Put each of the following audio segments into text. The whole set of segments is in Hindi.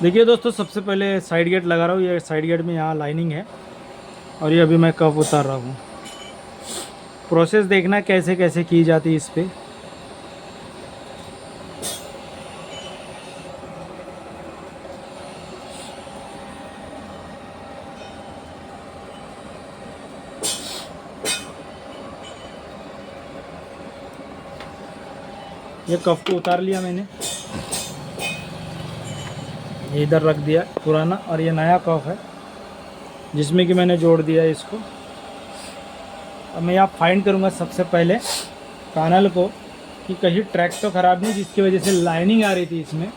देखिए दोस्तों, सबसे पहले साइड गेट लगा रहा हूँ। ये साइड गेट में यहाँ लाइनिंग है और ये अभी मैं कप उतार रहा हूँ। प्रोसेस देखना कैसे कैसे की जाती है इस पे। ये कप को उतार लिया मैंने, ये इधर रख दिया पुराना, और ये नया कप है जिसमें कि मैंने जोड़ दिया है इसको। अब मैं यहाँ फाइंड करूँगा सबसे पहले पैनल को कि कहीं ट्रैक तो ख़राब नहीं, जिसकी वजह से लाइनिंग आ रही थी इसमें।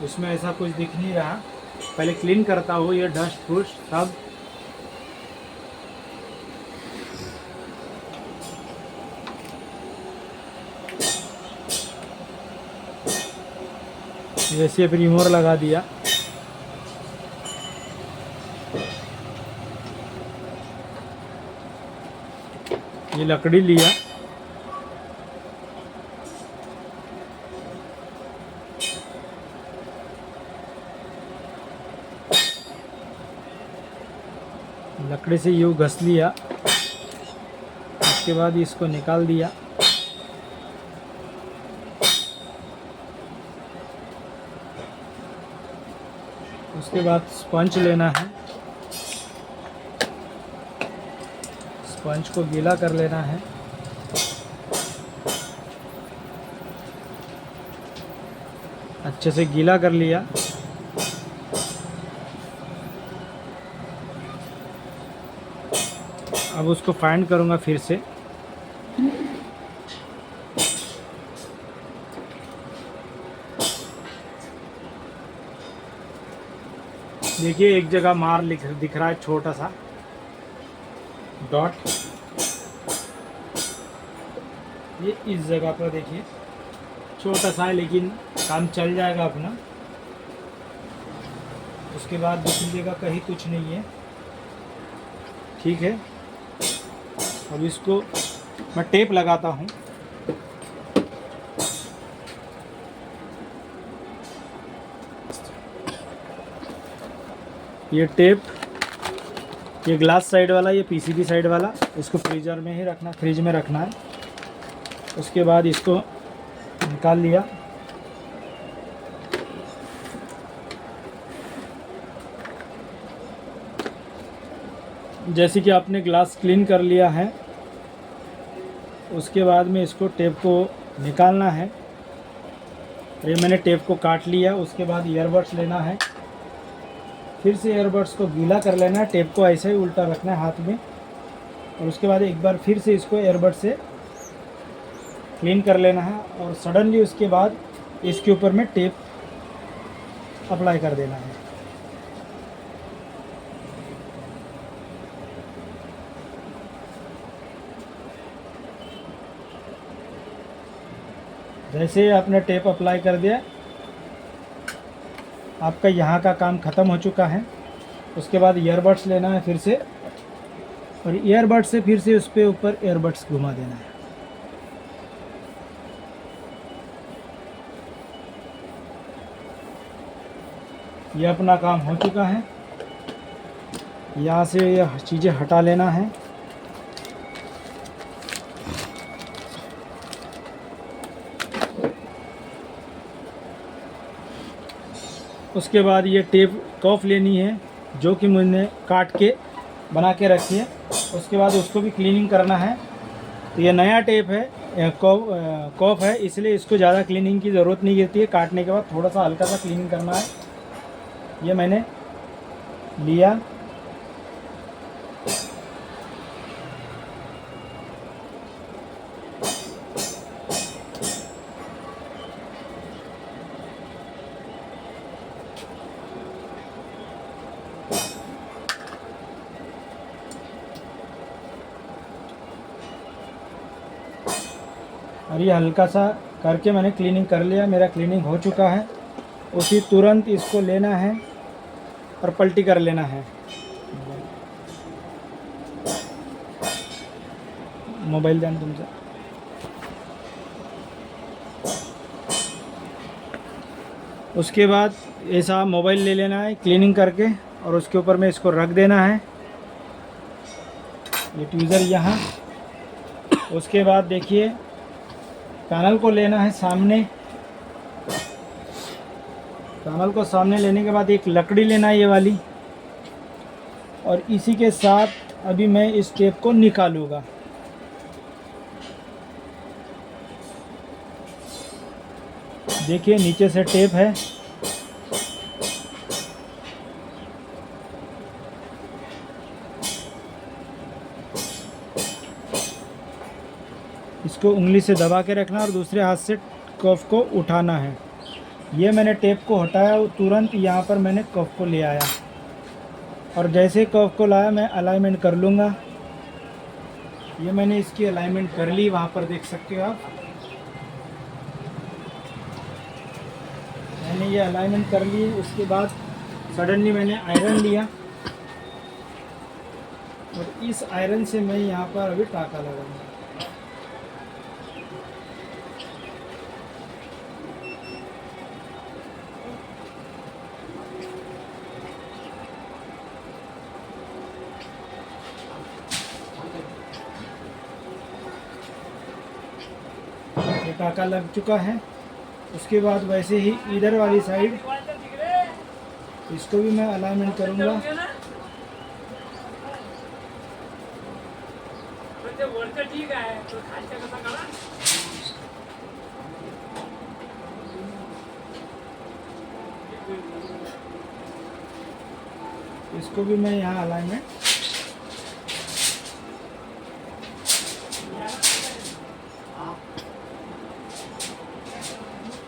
इसमें ऐसा कुछ दिख नहीं रहा। पहले क्लीन करता हूँ ये डस्ट फूस्ट सब। वैसे फिर रिमूवर लगा दिया। ये लकड़ी लिया, लकड़ी से यूँ घस लिया। उसके बाद इसको निकाल दिया। उसके बाद स्पंज लेना है, स्पंज को गीला कर लेना है। अच्छे से गीला कर लिया। अब उसको फाइंड करूँगा फिर से। देखिए एक जगह मार दिख रहा है, छोटा सा डॉट। ये इस जगह पर देखिए छोटा सा है, लेकिन काम चल जाएगा अपना। उसके बाद दूसरी जगह कहीं कुछ नहीं है, ठीक है। अब इसको मैं टेप लगाता हूँ। ये टेप, ये ग्लास साइड वाला, ये पीसीबी साइड वाला, इसको फ्रीजर में ही रखना, फ्रिज में रखना है। उसके बाद इसको निकाल लिया। जैसे कि आपने ग्लास क्लीन कर लिया है, उसके बाद में इसको टेप को निकालना है। ये मैंने टेप को काट लिया। उसके बाद ईयरबड्स लेना है, फिर से ईयरबड्स को गीला कर लेना है। टेप को ऐसे ही उल्टा रखना है हाथ में, और उसके बाद एक बार फिर से इसको ईयरबड से क्लीन कर लेना है। और सडनली उसके बाद इसके ऊपर में टेप अप्लाई कर देना है। जैसे ही आपने टेप अप्लाई कर दिया, आपका यहाँ का काम ख़त्म हो चुका है। उसके बाद ईयरबड्स लेना है फिर से, और ईयरबड्स से फिर से उस पर ऊपर ईयरबड्स घुमा देना है। ये अपना काम हो चुका है। यहाँ से ये चीज़ें हटा लेना है। उसके बाद ये टेप कॉफ लेनी है, जो कि मैंने काट के बना के रखी है। उसके बाद उसको भी क्लीनिंग करना है। तो ये नया टेप है, कॉफ है, इसलिए इसको ज़्यादा क्लीनिंग की ज़रूरत नहीं गिरती है। काटने के बाद थोड़ा सा हल्का सा क्लीनिंग करना है। ये मैंने लिया। और ये हल्का सा करके मैंने क्लीनिंग कर लिया। मेरा क्लीनिंग हो चुका है। उसी तुरंत इसको लेना है और पलटी कर लेना है। मोबाइल ध्यान तुमचा. उसके बाद ऐसा मोबाइल ले लेना है क्लीनिंग करके और उसके ऊपर में इसको रख देना है, ये ट्यूज़र यहाँ. उसके बाद देखिए पैनल को लेना है सामने. पैनल को सामने लेने के बाद एक लकड़ी लेना है ये वाली, और इसी के साथ अभी मैं इस टेप को निकालूँगा. देखिए नीचे से टेप है. इसको उंगली से दबा के रखना और दूसरे हाथ से कफ को उठाना है. ये मैंने टेप को हटाया, वो तुरंत यहाँ पर मैंने कफ को ले आया, और जैसे कफ को लाया मैं अलाइनमेंट कर लूँगा. ये मैंने इसकी अलाइनमेंट कर ली, वहाँ पर देख सकते हो आप. मैंने ये अलाइनमेंट कर ली. उसके बाद सडनली मैंने आयरन लिया और इस आयरन से मैं यहाँ पर अभी टाँका लगाऊंगा. ये टाँका लग चुका है. उसके बाद वैसे ही इधर वाली साइड इसको भी मैं अलाइनमेंट करूँगा. इसको भी मैं यहाँ अलाइनमेंट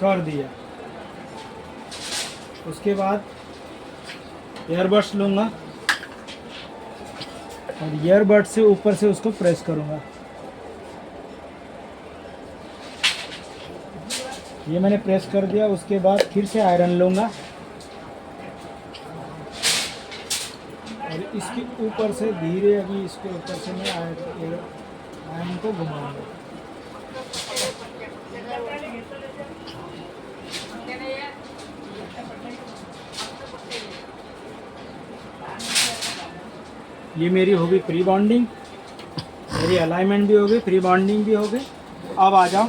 कर दिया. उसके बाद ईयरबड्स लूँगा और ईयरबड से ऊपर से उसको प्रेस करूँगा. ये मैंने प्रेस कर दिया. उसके बाद फिर से आयरन लूँगा और इसके ऊपर से धीरे अभी इसके ऊपर से मैं आयरन को घुमाऊँगा. ये मेरी हो गई प्री बॉन्डिंग, मेरी अलाइनमेंट भी हो गई, प्री बॉन्डिंग भी हो गई. अब आ जाओ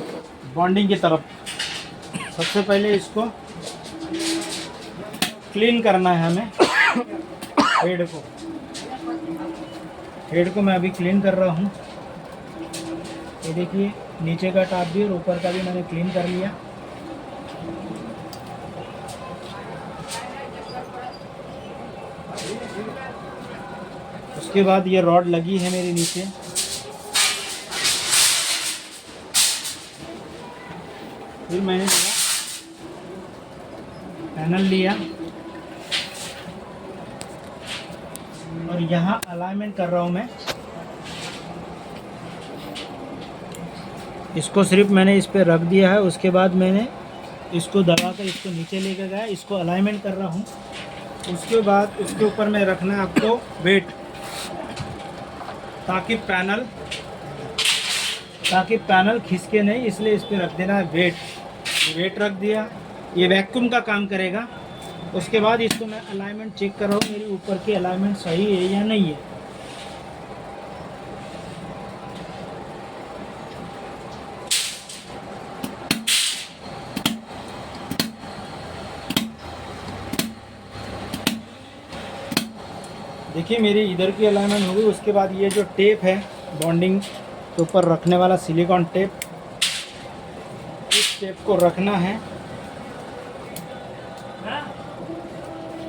बॉन्डिंग की तरफ. सबसे पहले इसको क्लीन करना है हमें. हेड को मैं अभी क्लीन कर रहा हूँ. ये देखिए नीचे का टॉप भी और ऊपर का भी मैंने क्लीन कर लिया. उसके बाद ये रॉड लगी है मेरी नीचे. फिर मैंने पैनल लिया और यहाँ अलाइनमेंट कर रहा हूँ मैं. इसको सिर्फ मैंने इस पे रख दिया है. उसके बाद मैंने इसको दबाकर इसको नीचे लेकर गया, इसको अलाइनमेंट कर रहा हूँ. उसके बाद इसके ऊपर में रखना है आपको वेट, ताकि पैनल खिसके नहीं, इसलिए इस पर रख देना है वेट. वेट रख दिया. ये वैक्यूम का काम करेगा. उसके बाद इसको मैं अलाइनमेंट चेक कर रहा हूँ मेरी ऊपर की अलाइनमेंट सही है या नहीं है. देखिए मेरी इधर की अलाइनमेंट हो गई. उसके बाद ये जो टेप है बॉन्डिंग के ऊपर रखने वाला सिलिकॉन टेप, इस टेप को रखना है.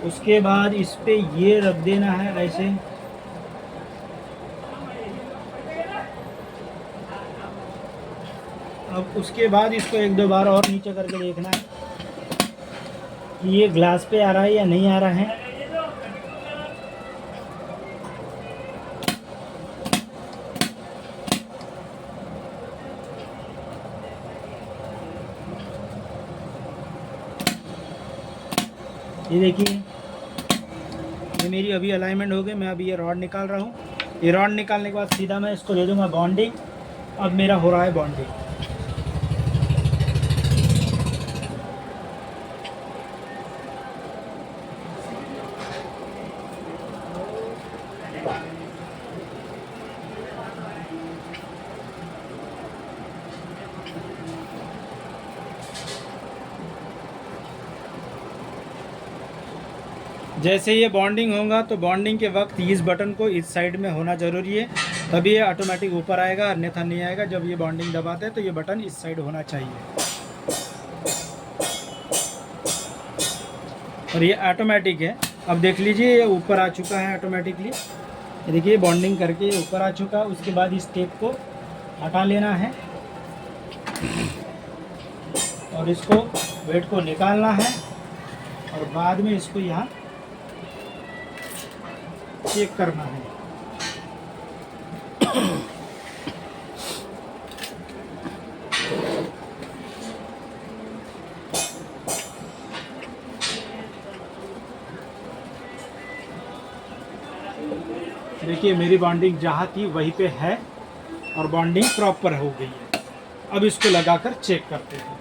उसके बाद इस पे ये रख देना है ऐसे. अब उसके बाद इसको एक दो बार और नीचे करके देखना है कि ये ग्लास पे आ रहा है या नहीं आ रहा है. ये देखिए ये मेरी अभी अलाइनमेंट हो गई. मैं अभी ये रॉड निकाल रहा हूँ. ये रॉड निकालने के बाद सीधा मैं इसको दे दूँगा बॉन्डिंग. अब मेरा हो रहा है बॉन्डिंग। जैसे ये बॉन्डिंग होगा तो बॉन्डिंग के वक्त इस बटन को इस साइड में होना ज़रूरी है, तभी ये ऑटोमेटिक ऊपर आएगा, अन्यथा नहीं आएगा। जब ये बॉन्डिंग दबाते हैं तो ये बटन इस साइड होना चाहिए, और ये ऑटोमेटिक है। अब देख लीजिए ये ऊपर आ चुका है ऑटोमेटिकली। ये देखिए बॉन्डिंग करके ऊपर आ चुका है। उसके बाद इस टेप को हटा लेना है और इसको वेट को निकालना है, और बाद में इसको यहाँ चेक करना है। देखिए मेरी बॉन्डिंग जहाँ थी वहीं पे है और बॉन्डिंग प्रॉपर हो गई है। अब इसको लगाकर चेक करते हैं।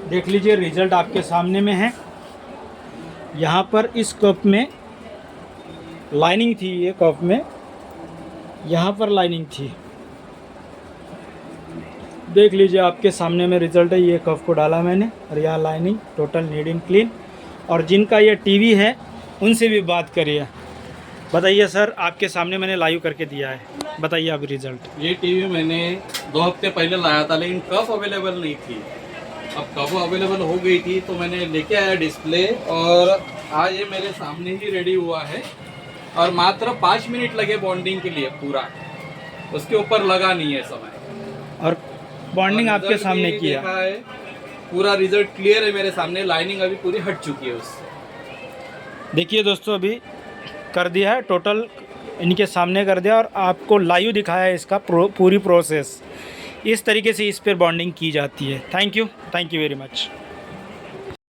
देख लीजिए रिजल्ट आपके सामने में है। यहाँ पर इस कप में लाइनिंग थी, ये कप में यहाँ पर लाइनिंग थी। देख लीजिए आपके सामने में रिजल्ट है। ये कप को डाला मैंने और यहाँ lining total neat and clean. और जिनका ये टीवी है उनसे भी बात करिए। बताइए सर, आपके सामने मैंने लाइव करके दिया है, बताइए आप रिजल्ट। ये टीवी मैंने 2 हफ्ते पहले लाया था, लेकिन कप अवेलेबल नहीं थी। अब कप अवेलेबल हो गई थी तो मैंने लेके आया डिस्प्ले, और आज ये मेरे सामने ही रेडी हुआ है। और मात्र 5 मिनट लगे बॉन्डिंग के लिए, पूरा उसके ऊपर लगा नहीं है समय। और बॉन्डिंग आपके सामने किया है, पूरा रिजल्ट क्लियर है मेरे सामने। लाइनिंग अभी पूरी हट चुकी है उससे। देखिए दोस्तों, अभी कर दिया है टोटल, इनके सामने कर दिया और आपको लाइव दिखाया है इसका पूरी प्रोसेस। इस तरीके से इस पर बॉन्डिंग की जाती है। Thank you very much.